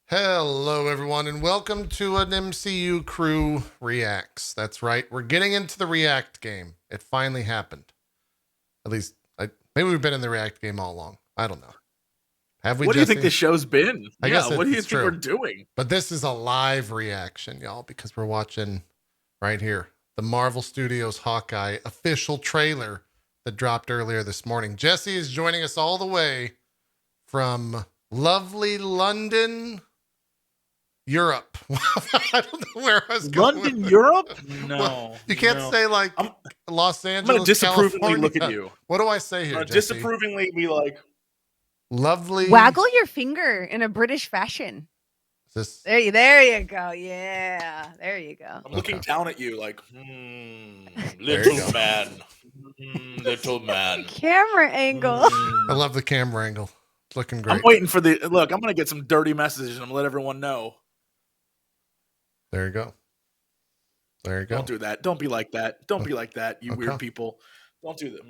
Hello, everyone, and welcome to an MCU Crew Reacts. That's right, we're getting into the React game. It finally happened. At least, maybe we've been in the React game all along. I don't know. Have we, What do you Jesse? think this show's been? I guess what do you it's think true. we're doing? But this is a live reaction, y'all, because we're watching right here the Marvel Studios Hawkeye official trailer that dropped earlier this morning. Jesse is joining us all the way from lovely London, Europe. I don't know where I was going. London, Europe? No. Well, you can't say like Los Angeles, I'm going to disapprovingly California. look at you. What do I say here, Jesse? Disapprovingly be like... Lovely. Waggle your finger in a British fashion. This... There you go. Yeah, there you go. I'm looking down at you like, little man. Little man. Camera angle. I love the camera angle. It's looking great. I'm waiting for the... Look, I'm going to get some dirty messages and I'm going to let everyone know. There you go. There you go. Don't do that. Don't be like that. Don't be like that, you weird people. Don't do that.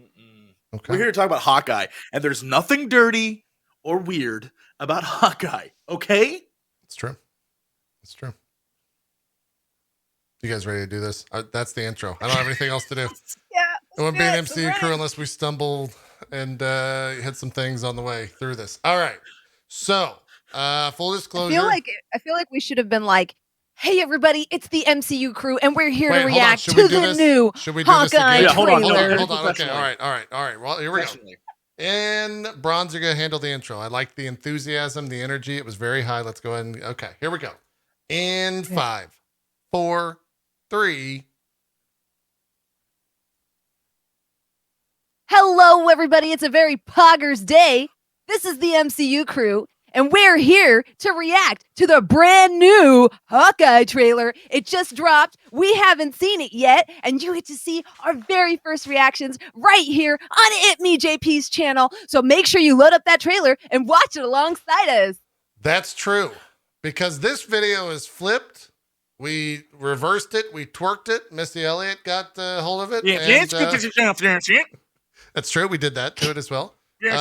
Okay. We're here to talk about Hawkeye, and there's nothing dirty or weird about Hawkeye, okay? It's true. It's true. You guys ready to do this? That's the intro. I don't have anything else to do. Yeah. It wouldn't be an MCU Crew unless we stumbled and hit some things on the way through this. All right. So, full disclosure. I feel like we should have been like, hey, everybody, it's the MCU Crew, and we're here to react to the new Hawkeye trailer. Hold on. Okay. All right. Well, here we go. And Bronze are going to handle the intro. I like the enthusiasm, the energy. It was very high. Let's go ahead and, okay, here we go. In 5, 4, 3. Hello, everybody. It's a very poggers day. This is the MCU Crew, and we're here to react to the brand new Hawkeye trailer. It just dropped. We haven't seen it yet, and you get to see our very first reactions right here on itmeJP's channel. So make sure you load up that trailer and watch it alongside us. That's true, because this video is flipped. We reversed it. We twerked it. Missy Elliott got hold of it. That's true. We did that to it as well. And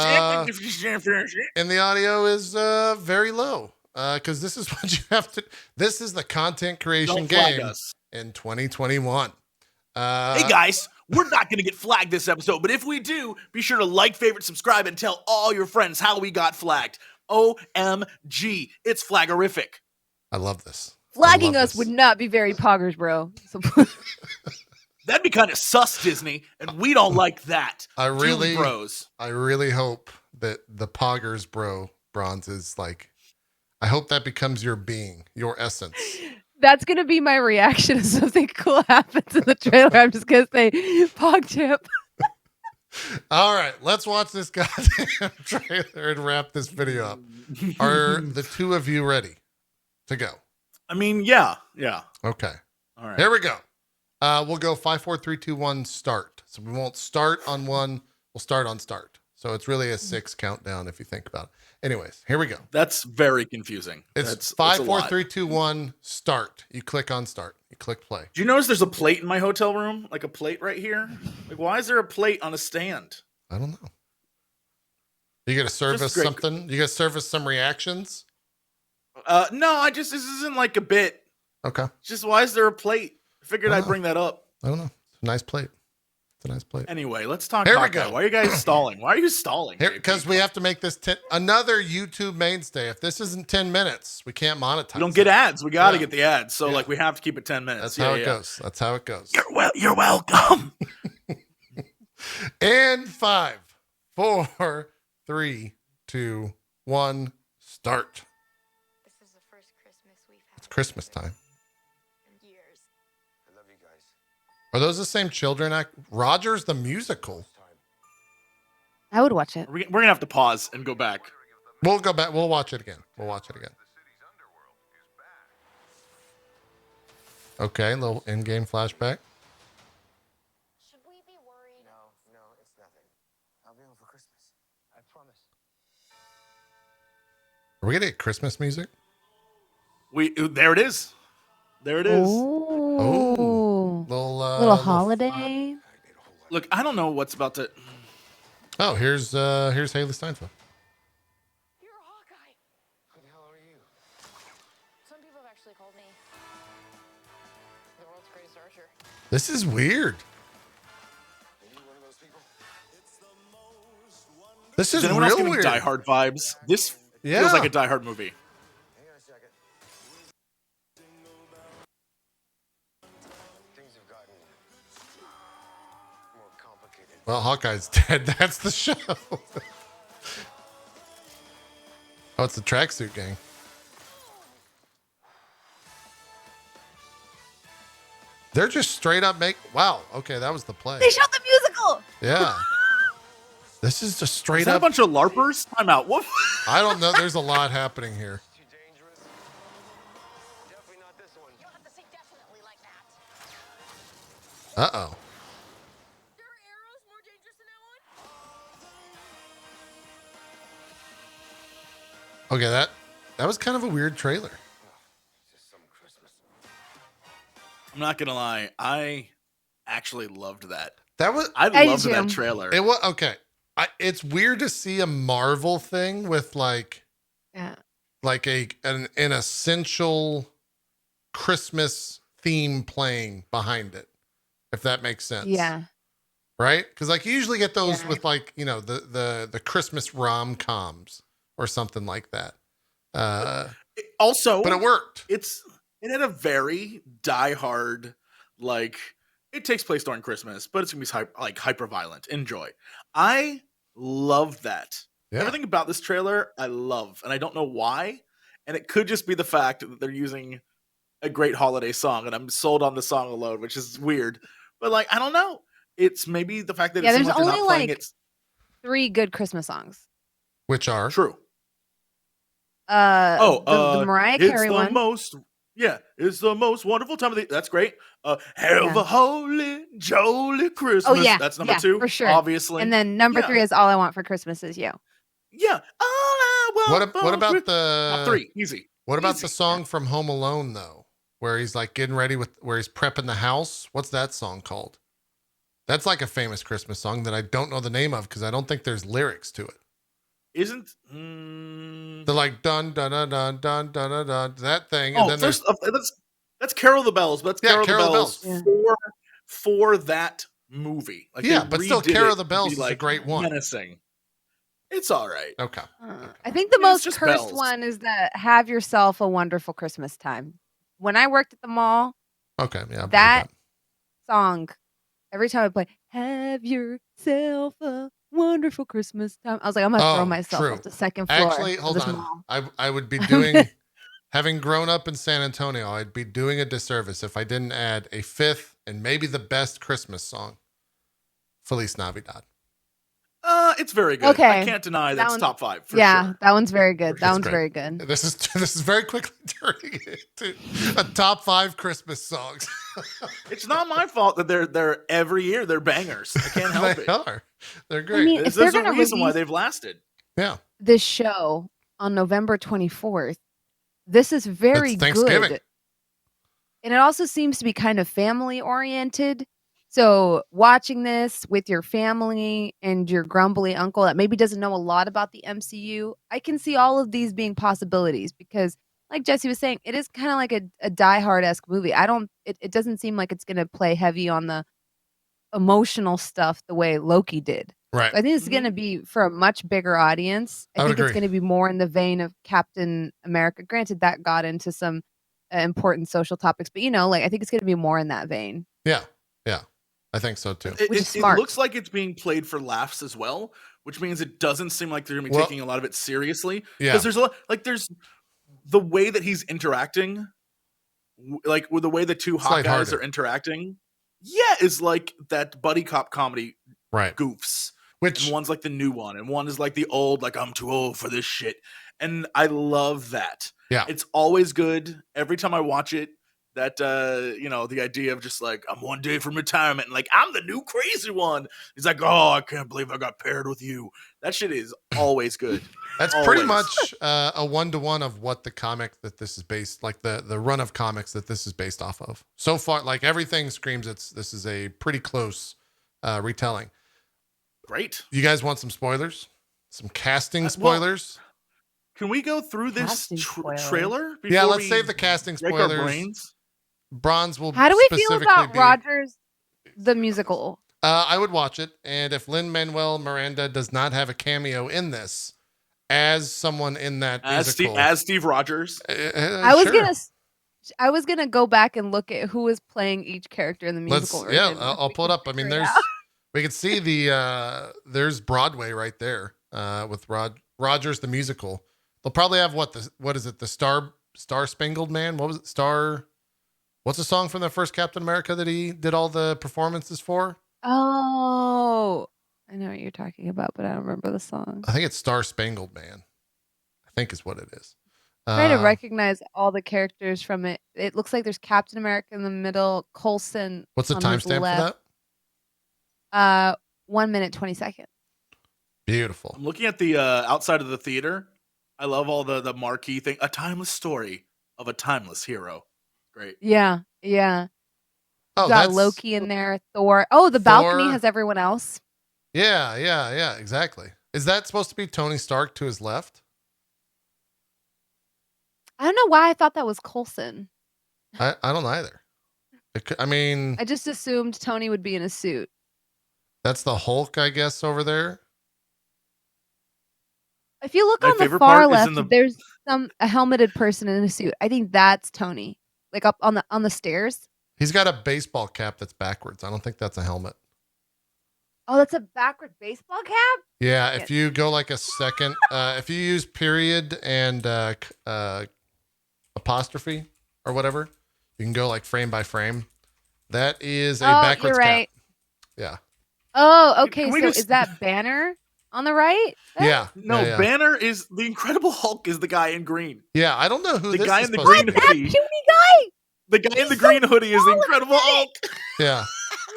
the audio is very low because this is what you have to. This is the content creation game in 2021. Hey guys, we're not going to get flagged this episode, but if we do, be sure to like, favorite, subscribe, and tell all your friends how we got flagged. OMG, it's flaggerific. I love this. Flagging us would not be very poggers, bro. So that'd be kind of sus, Disney, and we don't like that. I really hope that the Poggers Bronze is like, I hope that becomes your being, your essence. That's going to be my reaction if something cool happens in the trailer. I'm just going to say, Pog Tip. All right, let's watch this goddamn trailer and wrap this video up. Are the two of you ready to go? I mean, yeah. Okay. All right. Here we go. We'll go 5, 4, 3, 2, 1, start. So we won't start on 1. We'll start on start. So it's really a 6 countdown if you think about it. Anyways, here we go. That's very confusing. It's 5, 4, 3, 2, 1, start. You click on start. You click play. Do you notice there's a plate in my hotel room? Like a plate right here? Like, why is there a plate on a stand? I don't know. You gonna service something? You gonna service some reactions? No, this isn't like a bit. Okay. Just why is there a plate? I figured I'd bring that up. I don't know. It's a nice plate. It's a nice plate. Anyway, let's talk. Here we go. Why are you guys stalling? Why are you stalling? Because we have to make this another YouTube mainstay. If this isn't 10 minutes, we can't monetize. We don't get ads. We got to get the ads. So like we have to keep it 10 minutes. That's how it goes. That's how it goes. You're welcome. And 5, 4, 3, 2, 1, start. This is the first Christmas we've had. It's Christmas time. In years. I love you guys. Are those the same children? Rogers the musical. I would watch it. We're gonna have to pause and go back. We'll go back. We'll watch it again. Okay, little in-game flashback. Should we be worried? No, it's nothing. I'll be home for Christmas. I promise. Are we gonna get Christmas music? There it is. There it is. Oh, little holiday. Look, I don't know what's about to. Oh, here's Hailee Steinfeld. You're Hawkeye. Who the hell are you? This is weird. Are you one of those people? This is Is anyone else real getting weird. Die Hard vibes? This Yeah. feels like a Die Hard movie. Hang on a second. Things have gotten more complicated. Well, Hawkeye's dead. That's the show. Oh, it's the tracksuit gang. They're just straight up wow. Okay, that was the play. They showed the musical. Yeah. This is just Is straight that a up. bunch of LARPers? Time out. What? I don't know. There's a lot happening here. Too dangerous. Definitely not this one. You don't have to say definitely like that. Uh-oh. There are arrows more dangerous than that one? Okay, that was kind of a weird trailer. Just some Christmas. I'm not gonna lie. I actually loved that. That was I I loved do. that trailer. it was okay. It's weird to see a Marvel thing with like Yeah. an essential Christmas theme playing behind it, if that makes sense. Yeah. Right? Because like you usually get those Yeah. with like, you know, the Christmas rom-coms or something like that. Also, But it worked. it had a very Die Hard, like, it takes place during Christmas, but it's gonna be hyper violent. Enjoy. I love that. Yeah. Everything about this trailer, I love, and I don't know why. And it could just be the fact that they're using a great holiday song, and I'm sold on the song alone, which is weird. But like, I don't know. It's maybe the fact that Yeah, it seems there's like they're only, not playing like- it. 3 good Christmas songs. Which are True. The Mariah Carey it's the one. most. Yeah, it's the most wonderful time of the. That's great. Have Yeah. a holy jolly Christmas. Oh, yeah, That's number yeah, 2 for sure. obviously. And then number Yeah. 3 is All I Want for Christmas Is You. yeah, all I want what about for- the Top 3 easy? What about Easy. the song from Home Alone though, where he's like getting ready where he's prepping the house? What's that song called? That's like a famous Christmas song that I don't know the name of because I don't think there's lyrics to it. Isn't They're like dun dun dun dun dun dun dun, dun that thing, and oh then there's that's Carol of the Bells. That's Yeah, Carol, Carol of the of the Bells Bells. for that movie. Like, Yeah, they but still, redid Carol it of the to Bells be, is a like, great one. Menacing. It's all right. okay. I think the Yeah, it's most just cursed bells. one is the Have Yourself a Wonderful Christmas Time. When I worked at the mall, Okay, yeah. I believe That- song, every time I play Have Yourself a Wonderful Christmas Time, I was like, I'm going to Oh, throw myself true. off the second floor. Actually, of hold this on. mall. I would be doing, having grown up in San Antonio, I'd be doing a disservice if I didn't add a 5th and maybe the best Christmas song, Feliz Navidad. It's very good. Okay. I can't deny That that's one- top 5 for Yeah, sure. that one's very good. It's That one's great. very good. This is very quickly turning into a top 5 Christmas songs. It's not my fault that they're every year they're bangers. I can't help They it. are. They're great. mean, if There's they're a gonna reason why release- they've lasted. Yeah. This show on November 24th, this is very It's Thanksgiving. good. And it also seems to be kind of family oriented. So watching this with your family and your grumbly uncle that maybe doesn't know a lot about the MCU, I can see all of these being possibilities because like Jesse was saying, it is kind of like a Die Hard-esque movie. It doesn't seem like it's going to play heavy on the emotional stuff the way Loki did. Right. I think it's going to be for a much bigger audience. I I would think it's agree. going to be more in the vein of Captain America. Granted, that got into some important social topics, but like I think it's going to be more in that vein. Yeah. Yeah. I think so too. Which is It smart. looks like it's being played for laughs as well, which means it doesn't seem like they're going to be Well, taking a lot of it seriously. Yeah. Because there's a lot, like there's the way that he's interacting, like with the way the two It's hot guys lighthearted. are interacting. Yeah, is like that buddy cop comedy Right. goofs. Which And one's like the new one, and one is like the old, like I'm too old for this shit. And I love that. Yeah. It's always good. Every time I watch it, that the idea of just like I'm one day from retirement and like I'm the new crazy one. He's like, oh, I can't believe I got paired with you. That shit is always good. That's pretty Always. much a 1-to-1 of what the comic that this is based, like the run of comics that this is based off of. So far, like everything screams this is a pretty close retelling. Great. You guys want some spoilers? Some casting Well, spoilers? Can we go through this Casting spoilers. trailer? Yeah, before let's we save the casting break our spoilers. brains? Bronze will How do we feel specifically about be- Rogers the musical. I would watch it, and if Lin-Manuel Miranda does not have a cameo in this as someone in that musical, as Steve Rogers. I was gonna go back and look at who was playing each character in the musical. I'll pull it up. I mean, we can see there's Broadway right there with Rogers the musical. They'll probably have what is it? The Star Spangled Man? What was it? What's the song from the first Captain America that he did all the performances for? Oh, I know what you're talking about, but I don't remember the song. I think it's Star Spangled Man. I think is what it is. Try to recognize all the characters from it. It looks like there's Captain America in the middle, Coulson. What's the timestamp for that? 1 minute 20 seconds. Beautiful. I'm looking at the outside of the theater. I love all the marquee thing. A timeless story of a timeless hero. Great. Yeah. Oh, got Loki in there, Thor. Oh, the balcony has everyone else. Yeah, exactly. Is that supposed to be Tony Stark to his left? I don't know why I thought that was Coulson. I don't either. I just assumed Tony would be in a suit. That's the Hulk, I guess, over there. If you look on the far left, there's a helmeted person in a suit. I think that's Tony, like up on the stairs. He's got a baseball cap that's backwards. I don't think that's a helmet. Oh, that's a backward baseball cap? Yeah, if you go like a second, if you use period and apostrophe or whatever, you can go like frame by frame. That is a backwards right. cap. Yeah. Oh, okay. So is that Banner on the right? Yeah. No, yeah. Banner is the Incredible Hulk is the guy in green. Yeah, I don't know who the guy is in the green that hoodie. puny guy. The guy in the green hoodie is the Incredible Hulk. Yeah.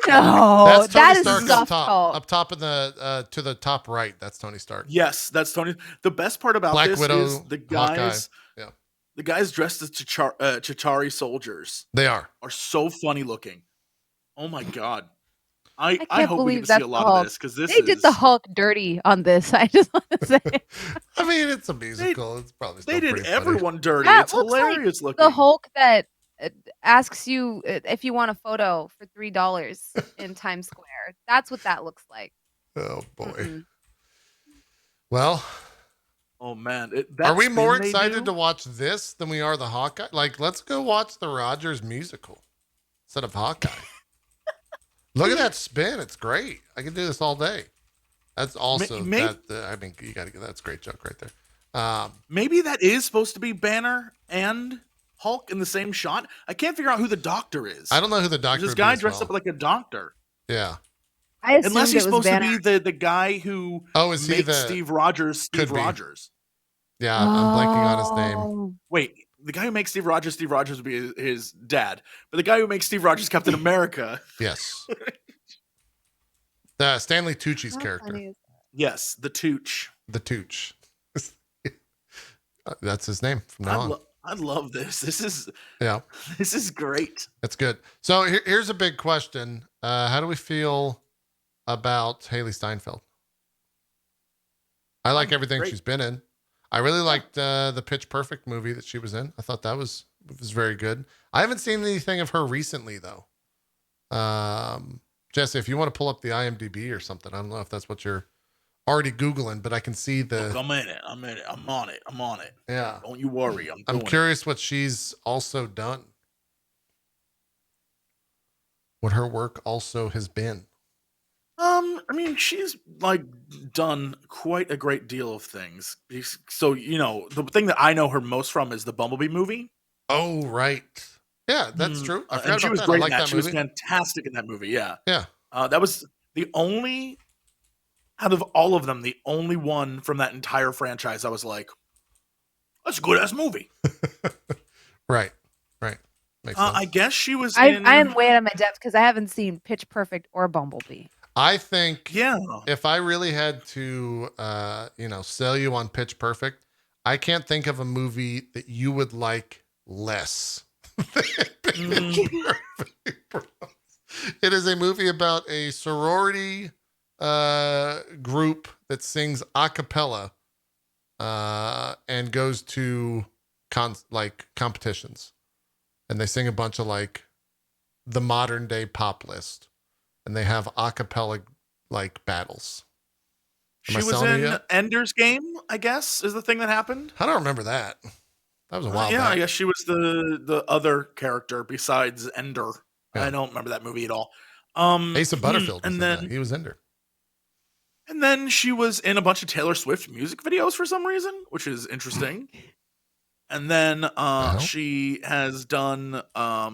No, that's Tony Stark is up top in the to the top right. That's Tony Stark. Yes, that's Tony. The best part about Black this Widow, is the guys. Hawkeye. Yeah. The guys dressed as Chitauri soldiers. They are so funny looking. Oh my god. I hope we get to see a lot of this because they did the Hulk dirty on this. I just want to say. I mean, it's a musical. It's probably still they did pretty everyone funny. dirty. That It's hilarious looking. The Hulk that asks you if you want a photo for $3 in Times Square. That's what that looks like. Oh boy. Well. Oh man, are we more excited to watch this than we are the Hawkeye? Like, let's go watch the Rogers musical instead of Hawkeye. Look at that spin. It's great. I can do this all day. That's also I mean, you got to get that's a great joke right there. Maybe that is supposed to be Banner and Hulk in the same shot. I can't figure out who the doctor is. I don't know who the doctor is. This guy dressed up like a doctor. Yeah. Unless he's supposed to be the guy who makes Steve Rogers Steve Rogers. Yeah, I'm blanking on his name. Wait, the guy who makes Steve Rogers would be his dad. But the guy who makes Steve Rogers Captain America. Yes. Stanley Tucci's character. Yes, the Tooch. The Tooch. That's his name from now on. I love this. This is great. It's good. So here's a big question. How do we feel about Hailee Steinfeld? I like everything she's been in. I really liked the Pitch Perfect movie that she was in. I thought that was very good. I haven't seen anything of her recently though. Jesse, if you want to pull up the IMDb or something, I don't know if that's what you're already Googling, but I can see the. Look, I'm in it. I'm on it. Yeah. Don't you worry. I'm curious what she's also done. What her work also has been. I mean, she's like done quite a great deal of things. So, the thing that I know her most from is the Bumblebee movie. Oh, right. Yeah, that's true. I forgot and she about was that. great I like in that. that She movie. was fantastic in that movie. Yeah. Yeah. That was the only, out of all of them, the only one from that entire franchise I was like, that's a good ass movie. Right. Makes sense. I guess she was I am way out of my depth because I haven't seen Pitch Perfect or Bumblebee. I think yeah. If I really had to, sell you on Pitch Perfect, I can't think of a movie that you would like less. It is a movie about a sorority group that sings a cappella and goes to competitions, and they sing a bunch of like the modern day pop list. and they have a cappella like battles. Am She I was selling you in yet? Ender's Game, I guess, is the thing that happened. I don't remember that. That was a while Yeah, back. I guess she was the other character besides Ender. Yeah. I don't remember that movie at all. Asa Butterfield was and in then that. He was Ender. and then she was in a bunch of Taylor Swift music videos for some reason, which is interesting. And then hell? she has done for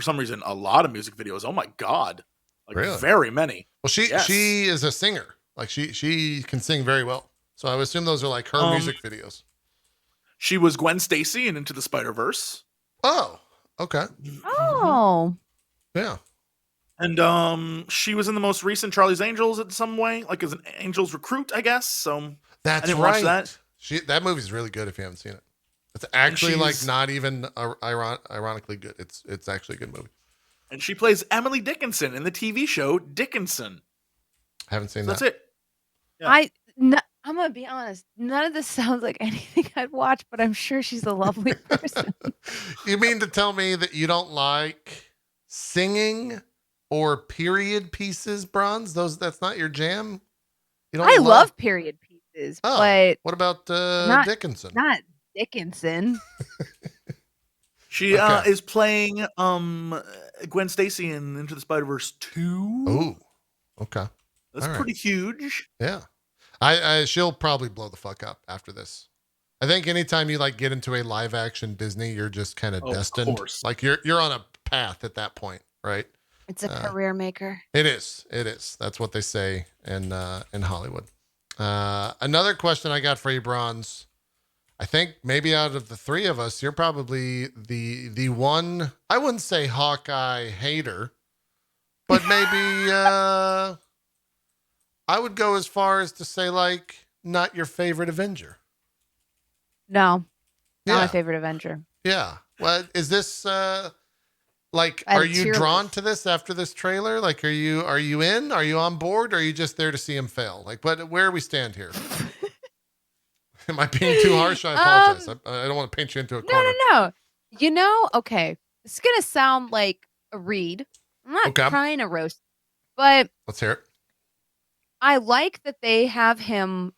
some reason a lot of music videos. Oh my god. Like Really? very many. Well, Yes. she is a singer. Like she can sing very well. So I would assume those are like her music videos. She was Gwen Stacy in Into the Spider-Verse. Oh, okay. Oh. Yeah. And she was in the most recent Charlie's Angels in some way, like as an Angels recruit, I guess. So That's I didn't right. watch that. That movie's really good if you haven't seen it. It's actually like she's- not even ironically good. It's actually a good movie. And she plays Emily Dickinson in the TV show Dickinson. Haven't seen So that. that's it. Yeah. I'm gonna be honest. None of this sounds like anything I'd watch, but I'm sure she's a lovely person. You mean to tell me that you don't like singing or period pieces, Bronze? That's not your jam? You don't I love period pieces, Oh, but what about not- Dickinson? not Dickinson. She Okay. is playing Gwen Stacy in Into the Spider-Verse 2. Oh, okay. That's all right. pretty huge. Yeah. She'll probably blow the fuck up after this. I think anytime you like get into a live action Disney, you're just kind of Oh, of destined. course. Like you're on a path at that point, right? It's a career maker. It is. That's what they say in Hollywood. Another question I got for you, Bronze. I think maybe out of the three of us, you're probably the one, I wouldn't say Hawkeye hater, but maybe I would go as far as to say like not your favorite Avenger. No, not my Yeah. favorite Avenger. Yeah. Well, is this like I have are you tier drawn list. to this after this trailer? Like are you in? Are you on board? Or are you just there to see him fail? Like where we stand here? Am I being too harsh? I apologize. I don't want to paint you into a corner. No. You know, okay. It's gonna sound like a read. I'm not Okay. trying to roast, but Let's hear it. I like that they have him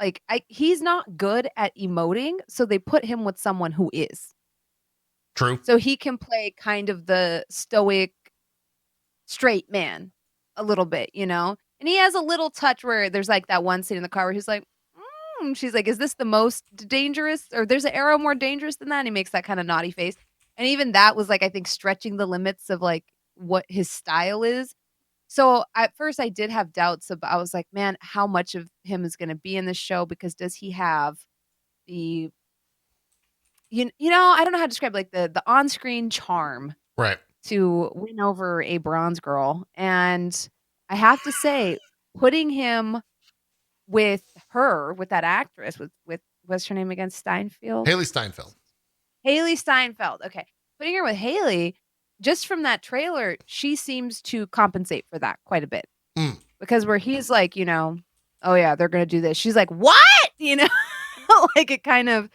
like he's not good at emoting, so they put him with someone who is. True. So he can play kind of the stoic straight man a little bit, you know? And he has a little touch where there's like that one scene in the car where he's like, she's like, is this the most dangerous? Or there's an arrow more dangerous than that? And he makes that kind of naughty face. And even that was like, I think, stretching the limits of like what his style is. So at first I did have doubts about, I was like, man, how much of him is going to be in this show? Because does he have the, you know, I don't know how to describe like the on-screen charm Right. to win over a bronze girl. And I have to say, putting him with her, with that actress, with what's her name again? Steinfeld? Hailee Steinfeld. Hailee Steinfeld. Okay. Putting her with Hailee, just from that trailer, she seems to compensate for that quite a bit. Mm. Because where he's like, you know, oh yeah, they're gonna do this. She's like, what? You know, like it kind of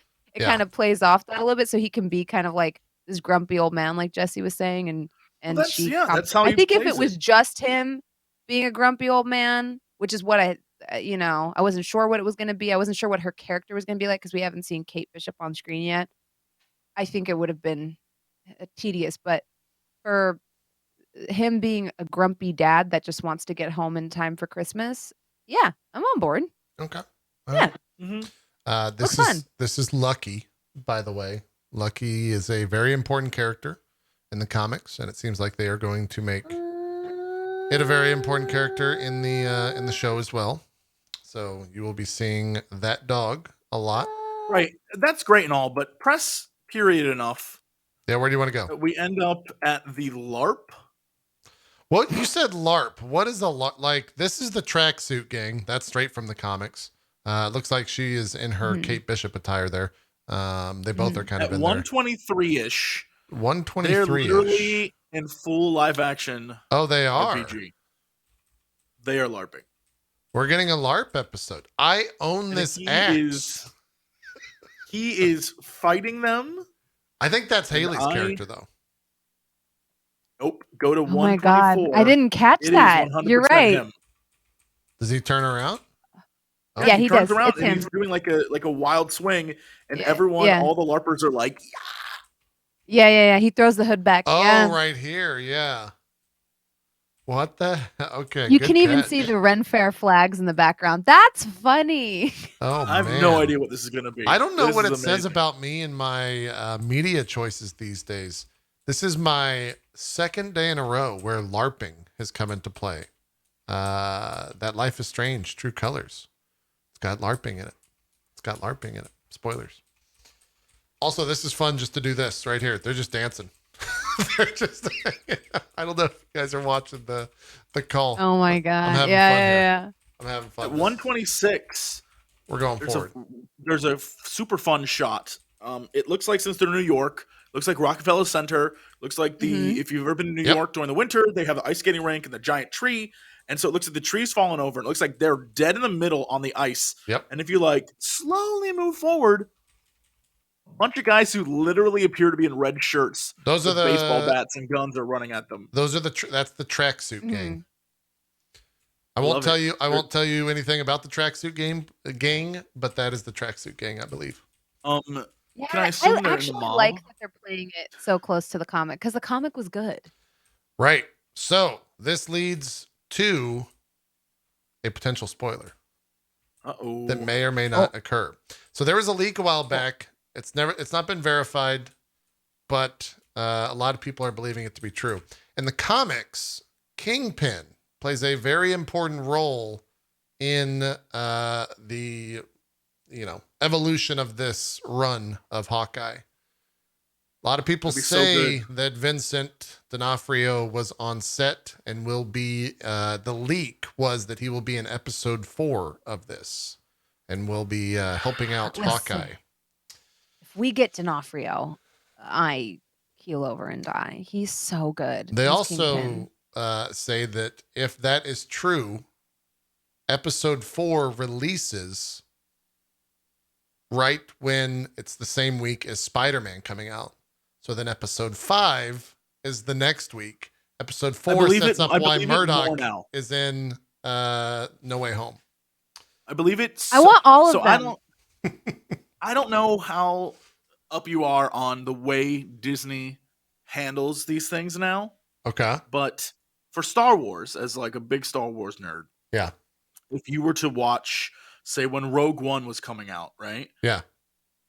plays off that a little bit, so he can be kind of like this grumpy old man, like Jesse was saying, and that's- she. yeah, that's how I he think if plays it was it. just him being a grumpy old man, which is what I wasn't sure what it was going to be. I wasn't sure what her character was going to be like because we haven't seen Kate Bishop on screen yet. I think it would have been tedious, but for him being a grumpy dad that just wants to get home in time for Christmas, yeah, I'm on board. Okay. Yeah. Mm-hmm. This is Lucky, by the way. Lucky is a very important character in the comics, and it seems like they are going to make it a very important character in the show as well. So you will be seeing that dog a lot. Right. That's great and all, but press period enough. Yeah, where do you want to go? We end up at the LARP. What you said LARP. What is a LARP? Like, this is the tracksuit gang. That's straight from the comics. It looks like she is in her Kate Bishop attire there. They both are kind At of in there. 123-ish. 123-ish. They're literally in full live action Oh, they are. RPG. They are LARPing. We're getting a LARP episode. I own And this he axe. He is fighting them. I think that's and Haley's I- character, though. Nope. Go to Oh my god, 124. I didn't catch It is that. 100% You're right. him. Does he turn around? Oh. Yeah, Yeah, he he turns does. around It's and him. he's doing like a wild swing, and Yeah, everyone, yeah. all the LARPers are like, Yeah. He throws the hood back. Oh, Yeah. right here. Yeah. What the? Okay, You good can even catch. see the Ren Fair flags in the background. That's funny. Oh, I have man. no idea what this is going to be. I don't know This what is it says amazing. about me and my media choices these days. This is my second day in a row where LARPing has come into play. That Life is Strange, True Colors. It's got LARPing in it. Spoilers. Also, this is fun just to do this right here. They're just dancing. They're just, I don't know if you guys are watching the call. Oh my I'm god. having Yeah, fun here. yeah. I'm having fun. At 126, We're going there's forward. there's a super fun shot. It looks like, since they're in New York, looks like Rockefeller Center. Looks like if you've ever been to New Yep. York during the winter, they have the ice skating rink and the giant tree. And so it looks like the tree's falling over. It looks like they're dead in the middle on the ice. Yep. And if you like slowly move forward, a bunch of guys who literally appear to be in red shirts Those are with the baseball bats and guns are running at them. Those are that's the tracksuit Mhm. gang. I won't Love tell it. you. I won't tell you anything about the tracksuit gang, but that is the tracksuit gang, I believe. Yeah, Can I assume they're in the actually mall? like that they're playing it so close to the comic because the comic was good. Right. So this leads to a potential spoiler Uh-oh. that may or may not occur. So there was a leak a while back. It's not been verified, but a lot of people are believing it to be true. In the comics, Kingpin plays a very important role in the evolution of this run of Hawkeye. A lot of people That'd be so say good. that Vincent D'Onofrio was on set and will be, the leak was that he will be in episode 4 of this and will be helping out Listen. Hawkeye. If we get D'Onofrio, I keel over and die. He's so good. They as also Kingpin. say that if that is true, episode 4 releases right when it's the same week as Spider-Man coming out. So then episode 5 is the next week. Episode 4 sets up why Murdoch now. is in No Way Home. I believe it's. I want all of so them. I don't know how up you are on the way Disney handles these things now, Okay. but for Star Wars, as like a big Star Wars nerd, Yeah. if you were to watch, say, when Rogue One was coming out, right? Yeah.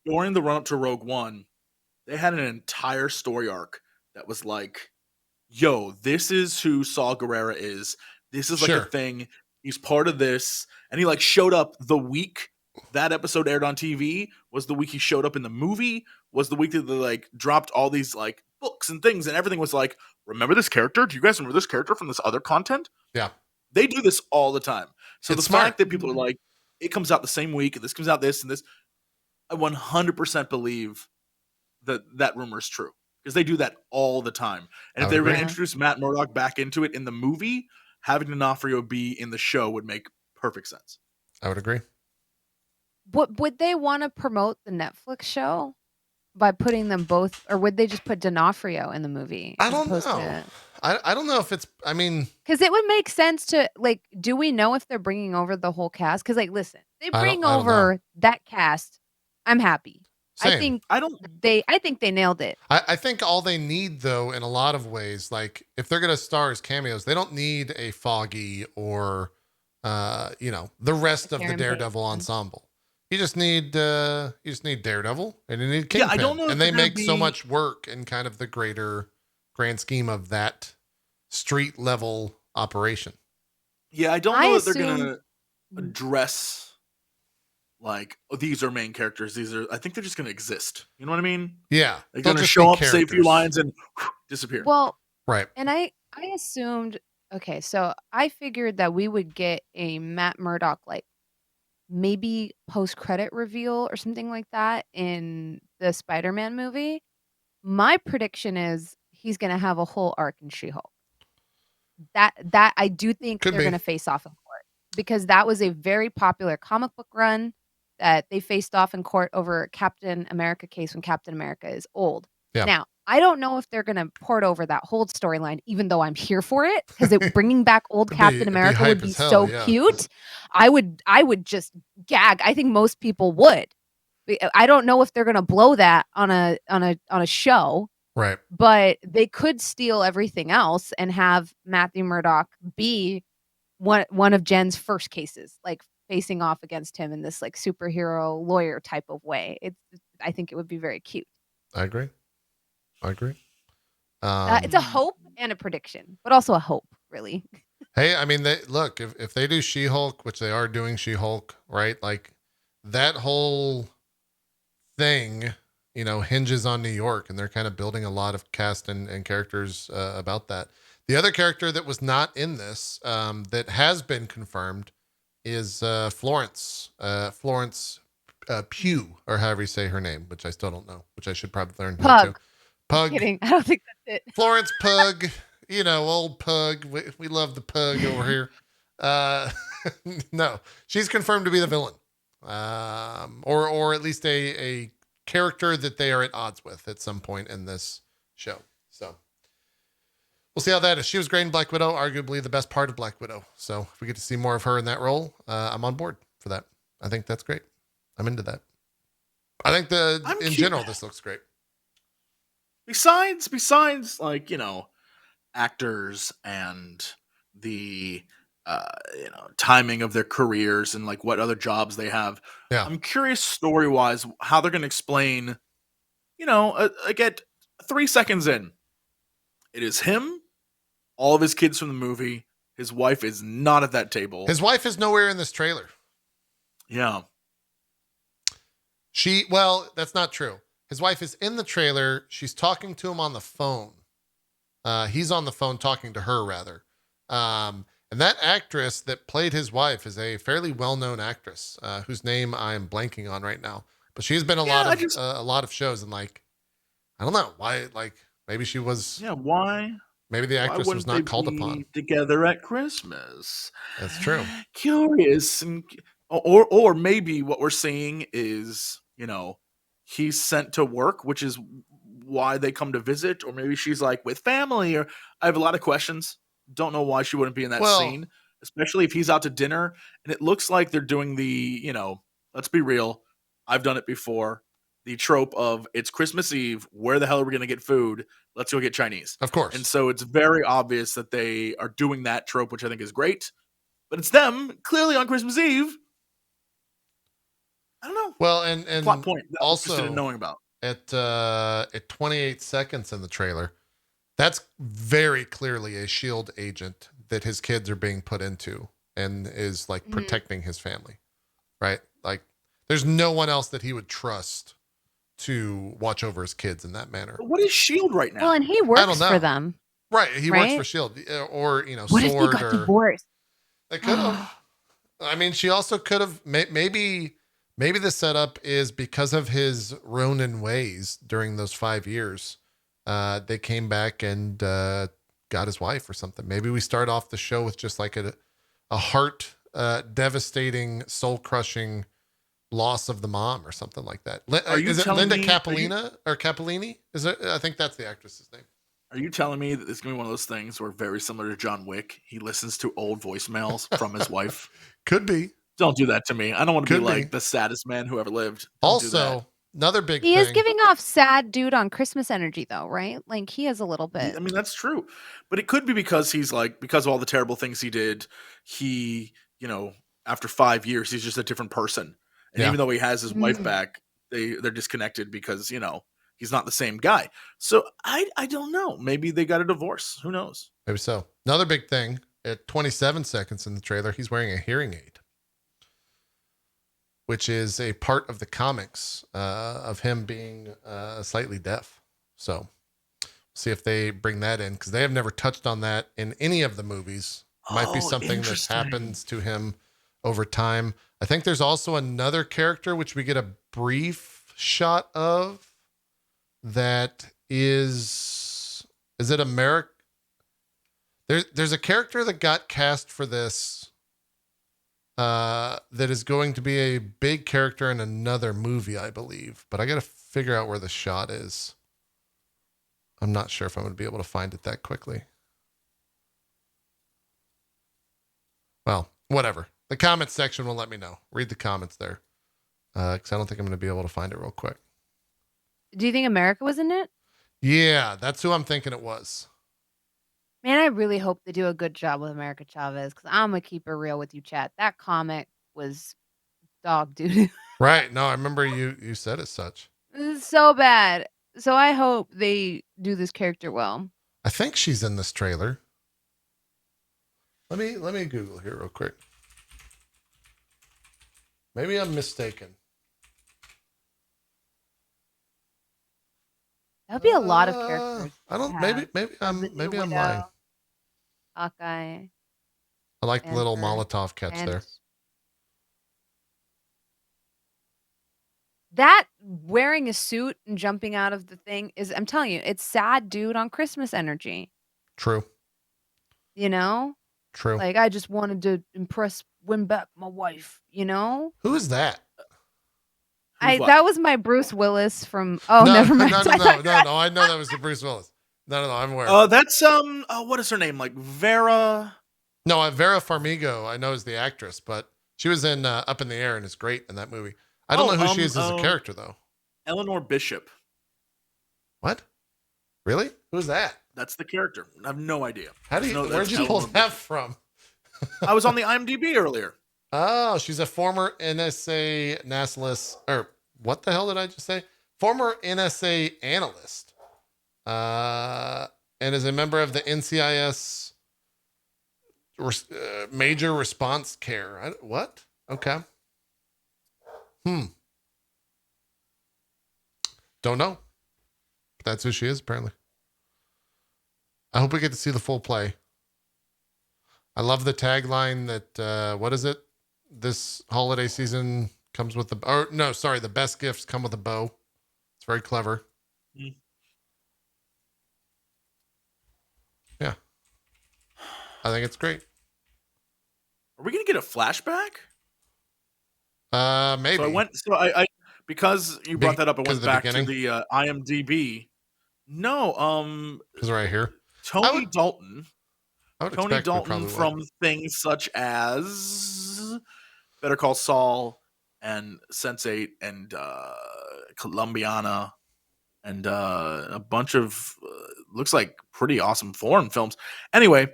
During the run up to Rogue One, they had an entire story arc that was like, yo, this is who Saw Gerrera is. This is like Sure. a thing. He's part of this. And he like showed up the week that episode aired on TV, was the week he showed up in the movie, was the week that they like dropped all these like books and things, and everything was like, remember this character? Do you guys remember this character from this other content? Yeah. They do this all the time. So It's the smart. fact that people are like, it comes out the same week, and this comes out this and this, I 100% believe that rumor is true, because they do that all the time. And I if they would were going to agree. introduce Matt Murdock back into it in the movie, having D'Onofrio be in the show would make perfect sense. I would agree. Would they want to promote the Netflix show by putting them both, or would they just put D'Onofrio in the movie? I don't know. I don't know if it's, I mean, Because it would make sense to like. Do we know if they're bringing over the whole cast? Because like, listen, they I bring don't over that cast. I'm happy. same. I think they nailed it. I think all they need, though, in a lot of ways, like if they're going to star as cameos, they don't need a Foggy or, the rest of the Karen Daredevil Page. ensemble. You just need Daredevil and you need Kingpin. I don't know if and they they're gonna make so be- much work in kind of the grand scheme of that street level operation. Yeah, I don't I know that they're assume- going to address like, oh, these are main characters. I think they're just going to exist. You know what I mean? Yeah, They're they'll going to just show be up, say a few characters. lines, and disappear. Well, Right. and I assumed, okay, so I figured that we would get a Matt Murdock like maybe post-credit reveal or something like that in the Spider-Man movie. My prediction is he's going to have a whole arc in She-Hulk. That I do think Could they're be. going to face off in court, because that was a very popular comic book run that they faced off in court over Captain America case when Captain America is old. Yeah. Now, I don't know if they're going to port over that whole storyline, even though I'm here for it, because bringing back old Captain America hype would be as hell, so yeah. cute. I would just gag. I think most people would. I don't know if they're going to blow that on a show, Right. but they could steal everything else and have Matthew Murdock be one of Jen's first cases, like facing off against him in this like superhero lawyer type of way. I think it would be very cute. I agree. It's a hope and a prediction, but also a hope, really. Hey, I mean, look, if they do She-Hulk, which they are doing She-Hulk, right? Like that whole thing, hinges on New York, and they're kind of building a lot of cast and characters about that. The other character that was not in this, that has been confirmed, is Florence. Florence Pugh, or however you say her name, which I still don't know, which I should probably learn how to. Pug. Pug. Kidding. I don't think that's it. Florence Pug, old Pug. We love the Pug over here. No, she's confirmed to be the villain, or at least a character that they are at odds with at some point in this show. So we'll see how that is. She was great in Black Widow, arguably the best part of Black Widow. So if we get to see more of her in that role, I'm on board for that. I think that's great. I'm into that. I think in general, this looks great. Besides, like, actors and the timing of their careers and like what other jobs they have. Yeah. I'm curious story wise how they're going to explain. Get 3 seconds in, it is him, all of his kids from the movie. His wife is not at that table. His wife is nowhere in this trailer. Yeah. Well, that's not true. His wife is in the trailer. She's talking to him on the phone. He's on the phone talking to her, rather. And that actress that played his wife is a fairly well-known actress, whose name I am blanking on right now. But she's been a lot of shows, and like, I don't know why. Like, maybe she was. Yeah. Why? Maybe the actress was not called upon. Together at Christmas. That's true. Curious, or maybe what we're seeing is, he's sent to work, which is why they come to visit, or maybe she's like with family. Or I have a lot of questions. Don't know why she wouldn't be in that scene, especially if he's out to dinner. And it looks like they're doing the, let's be real. I've done it before. The trope of it's Christmas Eve. Where the hell are we going to get food? Let's go get Chinese. Of course. And so it's very obvious that they are doing that trope, which I think is great. But it's them clearly on Christmas Eve. I don't know. Well, and plot point that I'm also interested in knowing about. At 28 seconds in the trailer, that's very clearly a SHIELD agent that his kids are being put into and is like protecting his family, right? Like, there's no one else that he would trust to watch over his kids in that manner. But what is SHIELD right now? Well, and he works for them. Right. He works for SHIELD, or, what Sword, if they got divorced? They could have. I mean, she also could have, maybe the setup is because of his Ronin ways during those 5 years. They came back and got his wife or something. Maybe we start off the show with just like a heart devastating, soul crushing loss of the mom or something like that. Is it Linda Capellini or Capellini? Is it? I think that's the actress's name. Are you telling me that it's gonna be one of those things where, very similar to John Wick, he listens to old voicemails from his wife? Could be. Don't do that to me. I don't want to be like the saddest man who ever lived. Also, another big thing. He is giving off sad dude on Christmas energy, though, right? Like, he has a little bit. I mean, that's true. But it could be because he's like, because of all the terrible things he did, he, after 5 years, he's just a different person. And even though he has his wife back, they're disconnected because, he's not the same guy. So I don't know. Maybe they got a divorce. Who knows? Maybe so. Another big thing, at 27 seconds in the trailer, he's wearing a hearing aid, which is a part of the comics of him being slightly deaf. So see if they bring that in, because they have never touched on that in any of the movies. It might be something that happens to him over time. I think there's also another character which we get a brief shot of that is it America? There's a character that got cast for this that is going to be a big character in another movie, I believe. But I got to figure out where the shot is. I'm not sure if I'm going to be able to find it that quickly. Well, whatever. The comments section will let me know. Read the comments there. Because I don't think I'm going to be able to find it real quick. Do you think America was in it? Yeah, that's who I'm thinking it was. Man, I really hope they do a good job with America Chavez because I'm gonna keep it real with you, chat. That comic was dog dude. Right. No, I remember you said as such. This is so bad. So I hope they do this character well. I think she's in this trailer. Let me Google here real quick. Maybe I'm mistaken. That'd be a lot of characters. I don't. to Maybe have. The maybe New I'm Widow, lying. Hawkeye. I like the little Panther, Molotov catch there. That wearing a suit and jumping out of the thing is, I'm telling you, it's sad dude on Christmas energy. True. You know? True. Like, I just wanted to win back my wife, you know? Who is that? That was my Bruce Willis from, never mind. No. I know that was the Bruce Willis. No, I'm aware. That's what is her name? Like Vera? No, Vera Farmiga, I know is the actress, but she was in Up in the Air and is great in that movie. I don't know who she is as a character though. Eleanor Bishop. What? Really? Who's that? That's the character. I have no idea. Where'd you pull that from? I was on the IMDb earlier. Oh, she's a former NSA nationalist, or what the hell did I just say? Former NSA analyst, and is a member of the NCIS Major Response Care. What? Okay. Don't know. But that's who she is, apparently. I hope we get to see the full play. I love the tagline that, what is it? This holiday season comes with the best gifts come with a bow. It's very clever. Yeah. I think it's great. Are we going to get a flashback? Maybe. So I because you brought that up, I went back to beginning? the IMDb. No, Because right here. Tony Dalton. Tony Dalton from things such as Better Call Saul and Sense8 and Columbiana and a bunch of looks like pretty awesome foreign films. Anyway,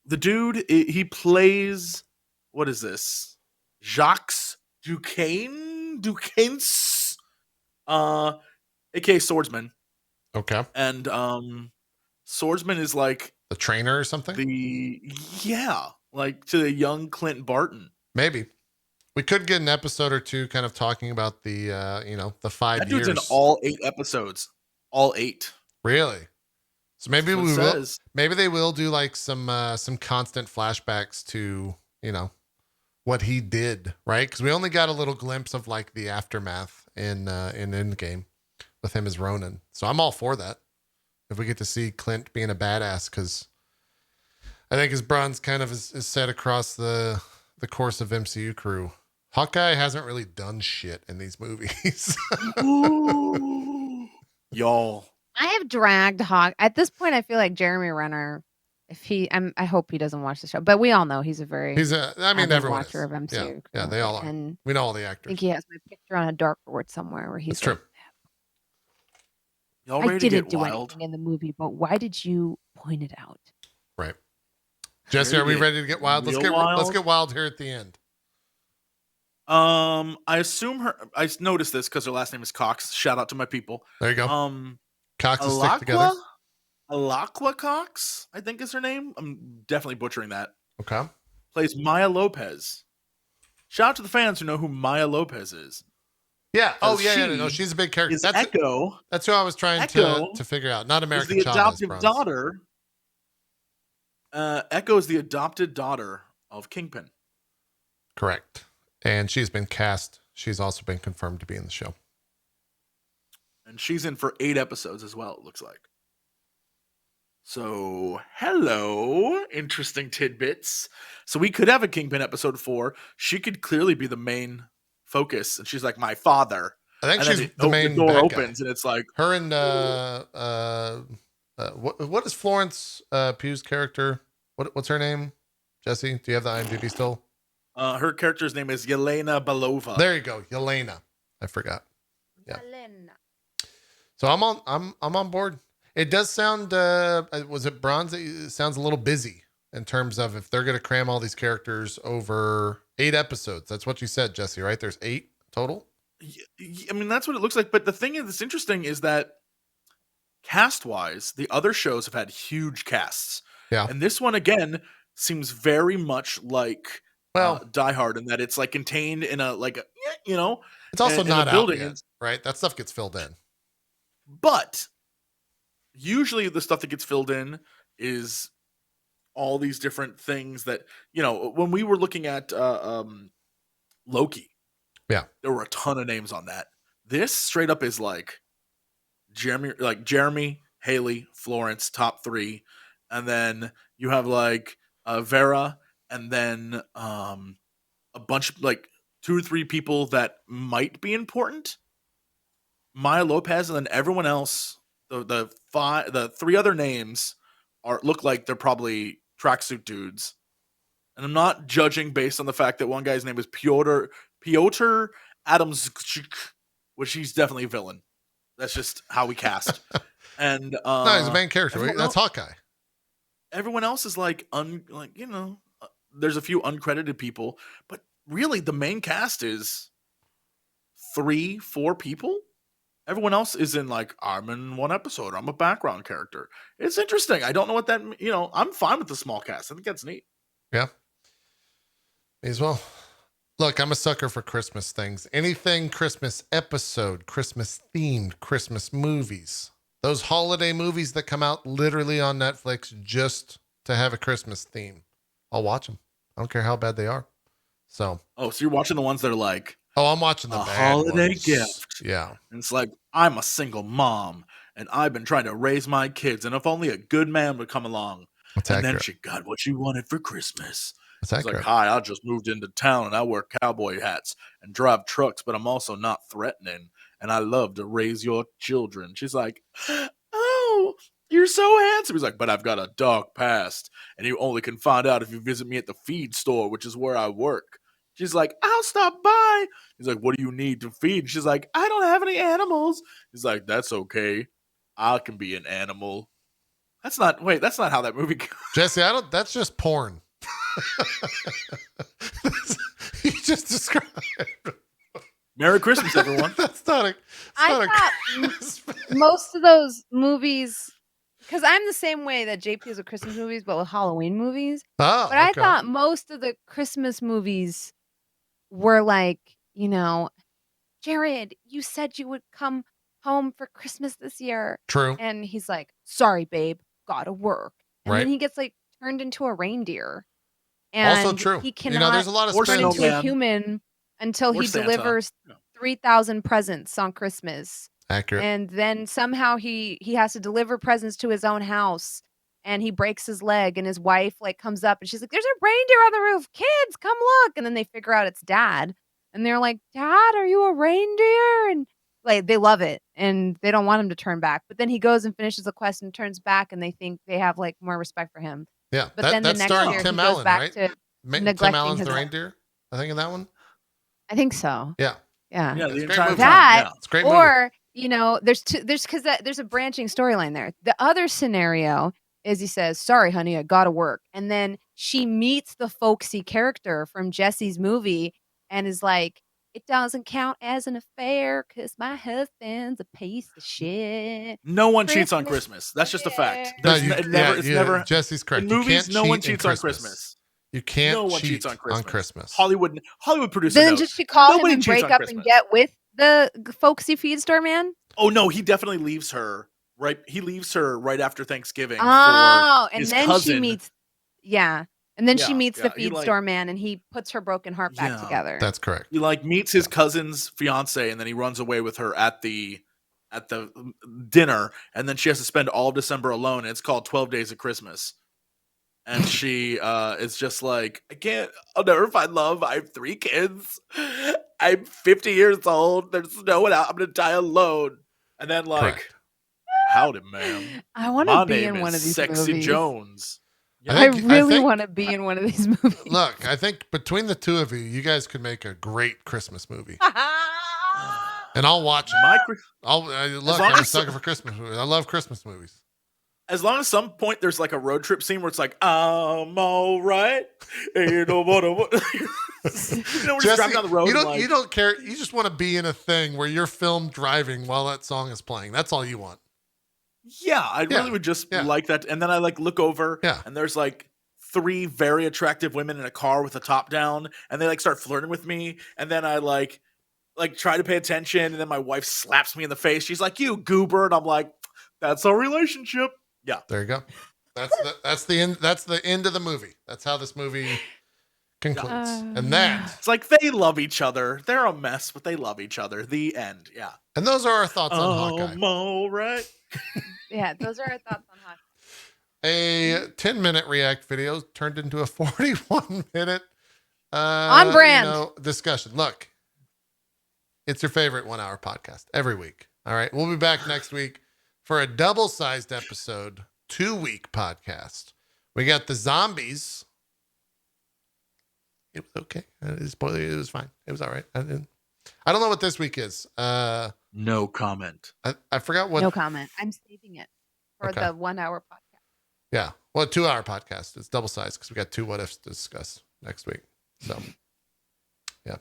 the dude, he plays, what is this? Jacques Duquesne, aka Swordsman. Okay. And Swordsman is like the trainer or something. Like to the young Clint Barton. Maybe we could get an episode or two, kind of talking about the the 5 that years. Dude's in all 8 episodes. All 8. Really? So maybe we will. Says. Maybe they will do like some constant flashbacks to what he did, right? Because we only got a little glimpse of like the aftermath in Endgame with him as Ronan. So I'm all for that. If we get to see Clint being a badass, because I think as Bronze kind of is set across the course of MCU Crew, Hawkeye hasn't really done shit in these movies. Ooh, y'all. I have dragged Hawk. At this point, I feel like Jeremy Renner. I hope he doesn't watch the show, but we all know he's everyone watcher of MCU. Yeah, they all are. And we know all the actors. I think he has my picture on a dartboard somewhere where he's. That's true. Y'all ready I didn't to get do wild? anything in the movie, but why did you point it out? Right. Jesse, are we ready to get wild? Let's get wild here at the end. I assume I noticed this because her last name is Cox. Shout out to my people. There you go. Cox is stick together. Alaqua Cox, I think is her name. I'm definitely butchering that. Okay. Plays Maya Lopez. Shout out to the fans who know who Maya Lopez is. Yeah. Oh, yeah. No, she's a big character. That's Echo. That's who I was trying to figure out. Not American the Chavez, adoptive daughter. Echo is the adopted daughter of Kingpin. Correct. And she's been cast. She's also been confirmed to be in the show. And she's in for 8 episodes as well, it looks like. So, hello, interesting tidbits. So we could have a Kingpin episode 4. She could clearly be the main focus, and she's like my father. I think and she's the main. The door bad opens, guy. and it's like her and what is Florence Pugh's character? What's her name? Jesse, do you have the IMDb still? Her character's name is Yelena Belova. There you go, Yelena. I forgot. Yeah. Elena. So I'm on board. It does sound was it Bronze? It sounds a little busy in terms of if they're going to cram all these characters over 8 episodes. That's what you said, Jesse, right? There's 8 total. I mean, that's what it looks like. But the thing that's interesting is that cast-wise, the other shows have had huge casts. Yeah. And this one, again, seems very much like Well, Die Hard in that it's like contained in a, like, you know, it's also in not a out building. yet, right? That stuff gets filled in. But usually the stuff that gets filled in is all these different things that, you know, when we were looking at Loki, Yeah. there were a ton of names on that. This straight up is like Jeremy, Hailee, Florence, top 3, and then you have like Vera, and then a bunch of like 2 or 3 people that might be important. Maya Lopez, and then everyone else. The 3 other names look like they're probably tracksuit dudes. And I'm not judging based on the fact that one guy's name is Piotr Adams, which he's definitely a villain. That's just how we cast. And No, he's a main character. That's Hawkeye. Everyone else is like there's a few uncredited people, but really the main cast is 3-4 people. Everyone else is in like, I'm in one episode. I'm a background character. It's interesting. I don't know what that, I'm fine with the small cast. I think that's neat. Yeah. May as well. Look, I'm a sucker for Christmas things. Anything Christmas episode, Christmas themed, Christmas movies. Those holiday movies that come out literally on Netflix just to have a Christmas theme. I'll watch them. I don't care how bad they are. So. Oh, so you're watching the ones that are like, oh, I'm watching the bad holiday ones. gift. Yeah. And it's like, I'm a single mom and I've been trying to raise my kids. And if only a good man would come along. That's and accurate. Then she got what she wanted for Christmas. That's It's accurate. like, hi, I just moved into town and I wear cowboy hats and drive trucks, but I'm also not threatening. And I love to raise your children. She's like, oh, you're so handsome. He's like, but I've got a dark past. And you only can find out if you visit me at the feed store, which is where I work. She's like, I'll stop by. He's like, what do you need to feed? She's like, I don't have any animals. He's like, that's okay. I can be an animal. That's not how that movie goes. Jesse, that's just porn. You just described. Merry Christmas, everyone. That's not a. I thought most of those movies, because I'm the same way that JP is with Christmas movies, but with Halloween movies. Oh, but I thought most of the Christmas movies were like, Jared, you said you would come home for Christmas this year. True. And he's like, sorry, babe, gotta work. And right. then he gets like turned into a reindeer. And also true. He cannot there's a lot of turn into a human until he delivers 3,000 presents on Christmas. Accurate. And then somehow he has to deliver presents to his own house, and he breaks his leg, and his wife like comes up and she's like, there's a reindeer on the roof, kids, come look. And then they figure out it's dad, and they're like, Dad, are you a reindeer? And like they love it and they don't want him to turn back, but then he goes and finishes the quest and turns back, and they think they have like more respect for him. Yeah. But then the next year Tim he goes Allen, back right? to neglecting Tim Allen's his the reindeer, I think, in that one. I think so. Yeah. Yeah. Yeah, the entire that it's a great or there's a branching storyline there. The other scenario is he says, sorry, honey, I gotta work. And then she meets the folksy character from Jesse's movie and is like, it doesn't count as an affair because my husband's a piece of shit. No one cheats on Christmas. That's just a fact. It's never. Jesse's correct. In movies, no one cheats on Christmas. You can't. No one cheat cheats on Christmas. Hollywood producer. Then just she call him and cheats break on up Christmas. and get with the folksy feed store man. Oh no, he definitely leaves her. Right, he leaves her right after Thanksgiving. Oh, for and his then cousin. she meets. Yeah. And then she Yeah, meets yeah, the he, feed like- store man, and he puts her broken heart back Yeah. together. That's correct. He like meets his cousin's fiance, and then he runs away with her at the dinner, and then she has to spend all December alone. And it's called 12 Days of Christmas, and she is just like, I'll never find love. I have 3 kids. I'm 50 years old. There's no one out. I'm gonna die alone. And then like Correct. Howdy, ma'am. I want My to be name in one is of these Sexy movies. Jones. I think- really think- want to be in one of these movies. Look, I think between the two of you, you guys could make a great Christmas movie, and I'll watch it. My, Look, long I'm a as- sucker for Christmas movies. I love Christmas movies. as long as some point there's like a road trip scene where it's like, I'm all right. You know what? You know, we're just driving down the road. you and don't, like, you don't care. You just want to be in a thing where you're filmed driving while that song is playing. That's all you want. yeah, I Yeah, really would just yeah. like that. And then I like look over Yeah. and there's like 3 very attractive women in a car with a top down and they like start flirting with me. And then I like try to pay attention. And then my wife slaps me in the face. She's like, you goober. And I'm like, that's our relationship. Yeah. There you go. That's the end. That's the end of the movie. That's how this movie concludes. And that, It's like they love each other. They're a mess, but they love each other. The end. Yeah. and those are our thoughts on Hawkeye. I'm all right. Yeah, those are our thoughts on Hawkeye. A 10-minute react video turned into a 41-minute On brand. discussion. Look, it's your favorite 1-hour podcast every week. All right. We'll be back next week for a double-sized episode, 2-week podcast. We got the zombies. It was okay. It was fine. It was all right. I don't know what this week is. No comment. I forgot what. No comment. I'm saving it for Okay. the 1-hour podcast. Yeah. Well, 2-hour podcast. It's double sized because we got 2 what ifs to discuss next week. So, yeah.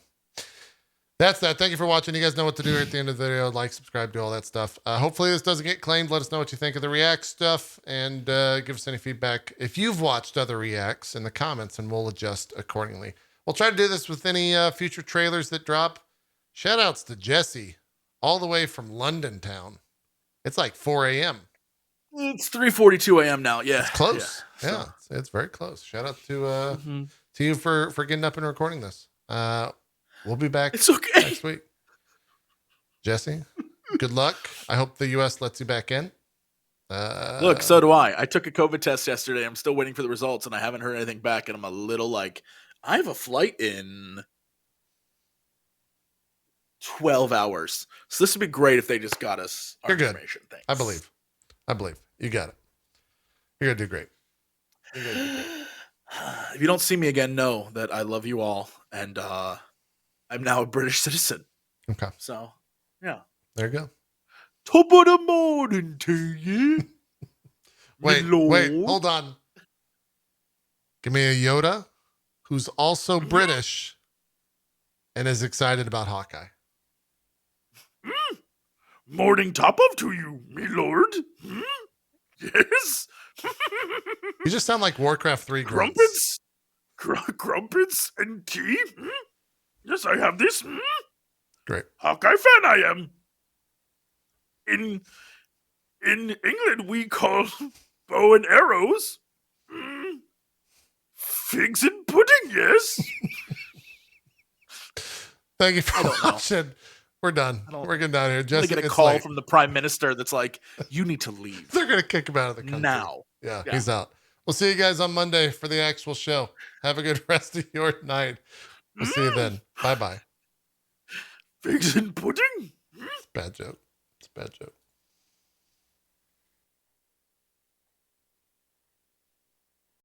That's that. Thank you for watching. You guys know what to do at the end of the video. Like, subscribe, do all that stuff. Hopefully this doesn't get claimed. Let us know what you think of the React stuff and give us any feedback if you've watched other Reacts in the comments, and we'll adjust accordingly. We'll try to do this with any future trailers that drop. Shout outs to Jesse all the way from Londontown. It's like 4 a.m. It's 3:42 a.m. now. Yeah. It's close. Yeah. Yeah, it's very close. Shout out to Mhm. to you for getting up and recording this. We'll be back It's okay. next week. Jesse, good luck. I hope the U.S. lets you back in. Look, so do I. I took a COVID test yesterday. I'm still waiting for the results, and I haven't heard anything back. And I'm a little like, I have a flight in 12 hours. So this would be great if they just got us our You're good. information. Thanks. I believe. You got it. You're gonna do great. You're gonna do great. If you don't see me again, know that I love you all, and I'm now a British citizen. Okay, So, yeah. there you go. Top of the morning to you. Wait, Hello. hold on. Give me a Yoda who's also British and is excited about Hawkeye. Morning top of to you, me lord. Hmm? Yes. You just sound like Warcraft 3 grunts. Crumpets, crumpets and tea. Hmm? Yes, I have this. Hmm? Great. Hawkeye fan I am. In England, we call bow and arrows figs and pudding. Yes. Thank you for I don't know. watching. We're done. I don't- We're getting down here. I'm Jesse, gonna get a it's call late. from the prime minister that's like, "You need to leave They're gonna kick him out of the country now." Yeah, Yeah. he's out. We'll see you guys on Monday for the actual show. Have a good rest of your night. We'll see you then. Bye bye. Figs and pudding. Bad joke. It's a bad joke.